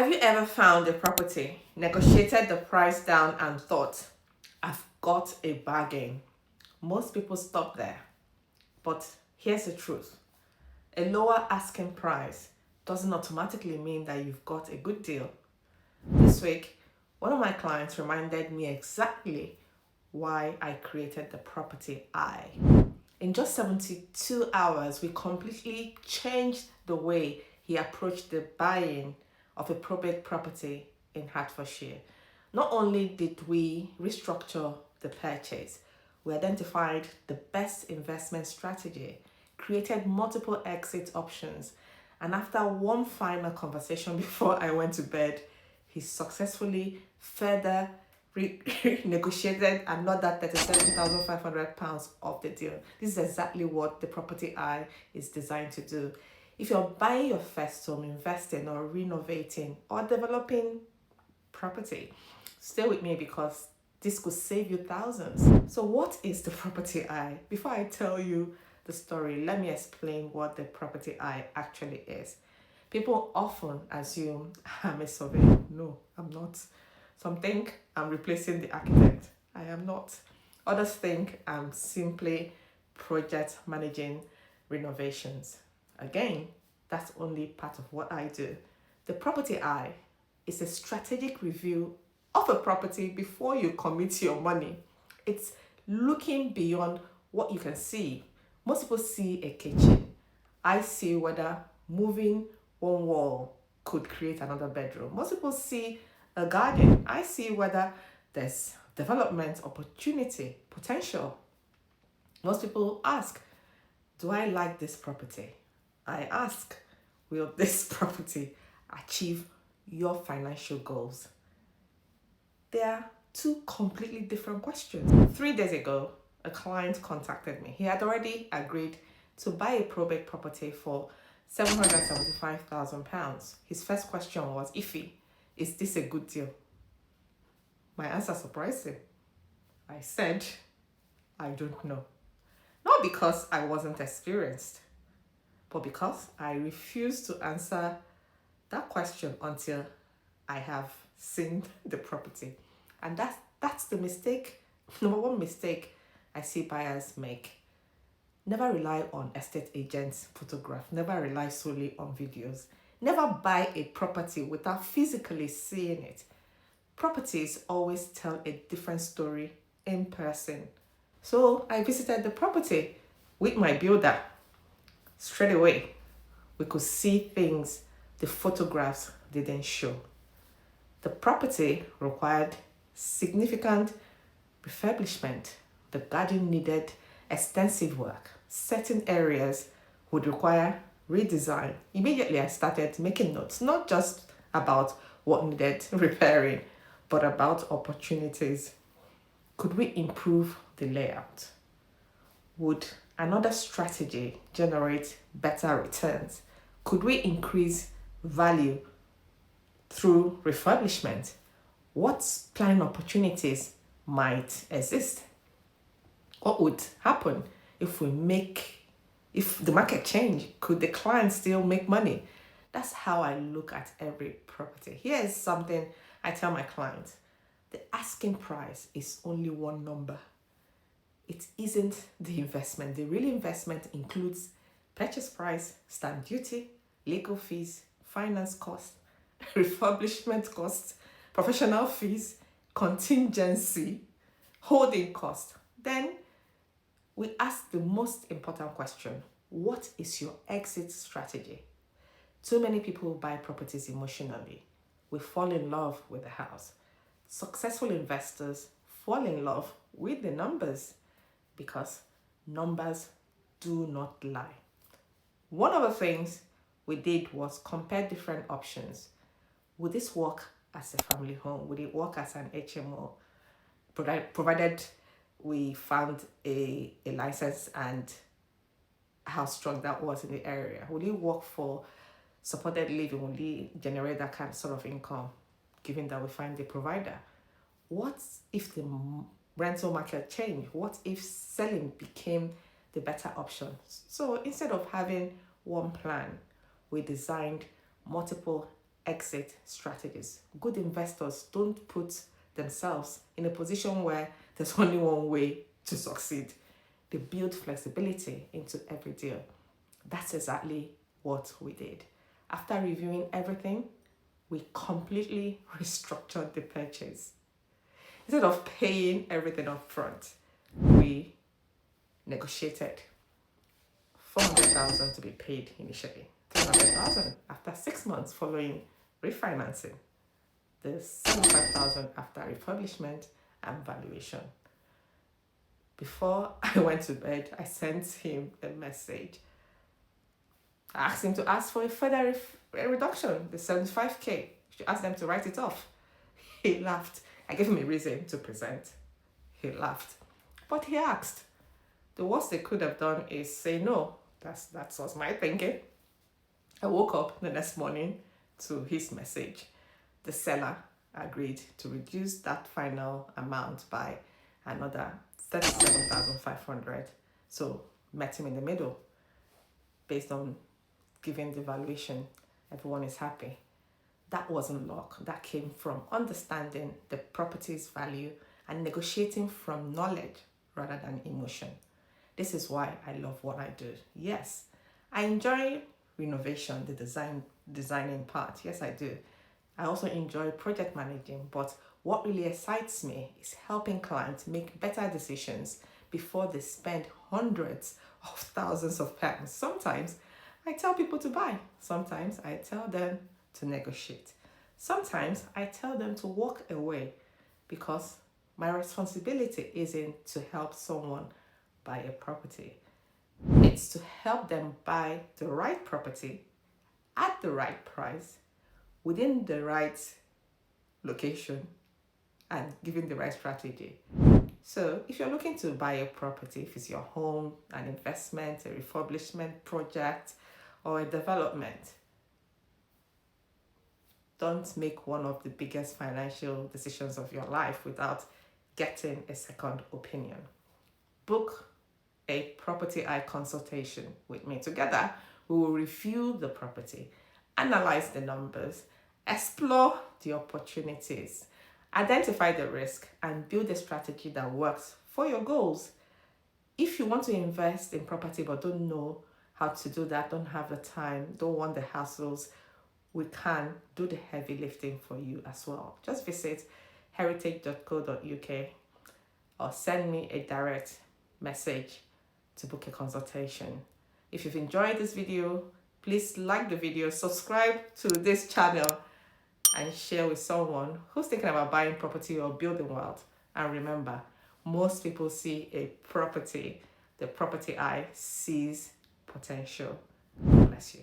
Have you ever found a property, negotiated the price down, and thought, I've got a bargain? Most people stop there. But here's the truth: a lower asking price doesn't automatically mean that you've got a good deal. This week, one of my clients reminded me exactly why I created the property I. In just 72 hours, we completely changed the way he approached the buying of a probate property in Hertfordshire. Not only did we restructure the purchase, we identified the best investment strategy, created multiple exit options, and after one final conversation before I went to bed, he successfully further negotiated another £37,500 of the deal. This is exactly what the property I is designed to do. If you're buying your first home, investing or renovating or developing property, stay with me because this could save you thousands. So what is the property I? Before I tell you the story, let me explain what the property I actually is. People often assume I'm a surveyor. No, I'm not. Some think I'm replacing the architect. I am not. Others think I'm simply project managing renovations. Again, that's only part of what I do. The property I is a strategic review of a property before you commit your money. It's looking beyond what you can see. Most people see a kitchen. I see whether moving one wall could create another bedroom. Most people see a garden. I see whether there's development opportunity, potential. Most people ask, do I like this property? I ask, will this property achieve your financial goals? They are two completely different questions. 3 days ago, a client contacted me. He had already agreed to buy a probate property for £775,000. His first question was, Ify, is this a good deal? My answer surprised him. I said, I don't know. Not because I wasn't experienced, but because I refused to answer that question until I have seen the property. And that's the mistake. Number one mistake I see buyers make. Never rely on estate agents' photograph. Never rely solely on videos. Never buy a property without physically seeing it. Properties always tell a different story in person. So I visited the property with my builder. Straight away, we could see things the photographs didn't show. The property required significant refurbishment. The garden needed extensive work. Certain areas would require redesign. Immediately, I started making notes, not just about what needed repairing, but about opportunities. Could we improve the layout? Would another strategy generate better returns? Could we increase value through refurbishment? What planning opportunities might exist? What would happen if the market changed? Could the client still make money? That's how I look at every property. Here's something I tell my clients. The asking price is only one number. It isn't the investment. The real investment includes purchase price, stamp duty, legal fees, finance costs, refurbishment costs, professional fees, contingency, holding cost. Then we ask the most important question: what is your exit strategy? Too many people buy properties emotionally. We fall in love with the house. Successful investors fall in love with the numbers because numbers do not lie. One of the things we did was compare different options. Would this work as a family home? Would it work as an HMO? Provided we found a license and how strong that was in the area. Will it work for supported living? Will it generate that kind of sort of income, given that we find the provider? What if the rental market changed? What if selling became the better option? So instead of having one plan, we designed multiple exit strategies. Good investors don't put themselves in a position where there's only one way to succeed. They build flexibility into every deal. That's exactly what we did. After reviewing everything, we completely restructured the purchase. Instead of paying everything up front, we negotiated 400,000 to be paid initially, 300,000 after 6 months following refinancing, the 75,000 after refurbishment and valuation. Before I went to bed, I sent him a message. I asked him to ask for a further reduction, the 75k. You should ask them to write it off. He laughed. I gave him a reason to present. He laughed. But he asked. The worst they could have done is say no. That was my thinking. I woke up the next morning to his message. The seller agreed to reduce that final amount by another 37,500. So met him in the middle. Based on giving the valuation, everyone is happy. That wasn't luck. That came from understanding the property's value and negotiating from knowledge rather than emotion. This is why I love what I do. Yes, I enjoy renovation, the designing part. Yes, I do. I also enjoy project managing, but what really excites me is helping clients make better decisions before they spend hundreds of thousands of pounds. Sometimes I tell people to buy. Sometimes I tell them to negotiate. Sometimes I tell them to walk away because my responsibility isn't to help someone buy a property. It's to help them buy the right property at the right price within the right location and given the right strategy. So if you're looking to buy a property, if it's your home, an investment, a refurbishment project, or a development, don't make one of the biggest financial decisions of your life without getting a second opinion. Book a property eye consultation with me. Together, we will review the property, analyze the numbers, explore the opportunities, identify the risk, and build a strategy that works for your goals. If you want to invest in property but don't know how to do that, don't have the time, don't want the hassles, we can do the heavy lifting for you as well. Just visit heritage.co.uk or send me a direct message to book a consultation. If you've enjoyed this video, please like the video, subscribe to this channel, and share with someone who's thinking about buying property or building wealth. And remember, most people see a property, the property eye sees potential. God bless you.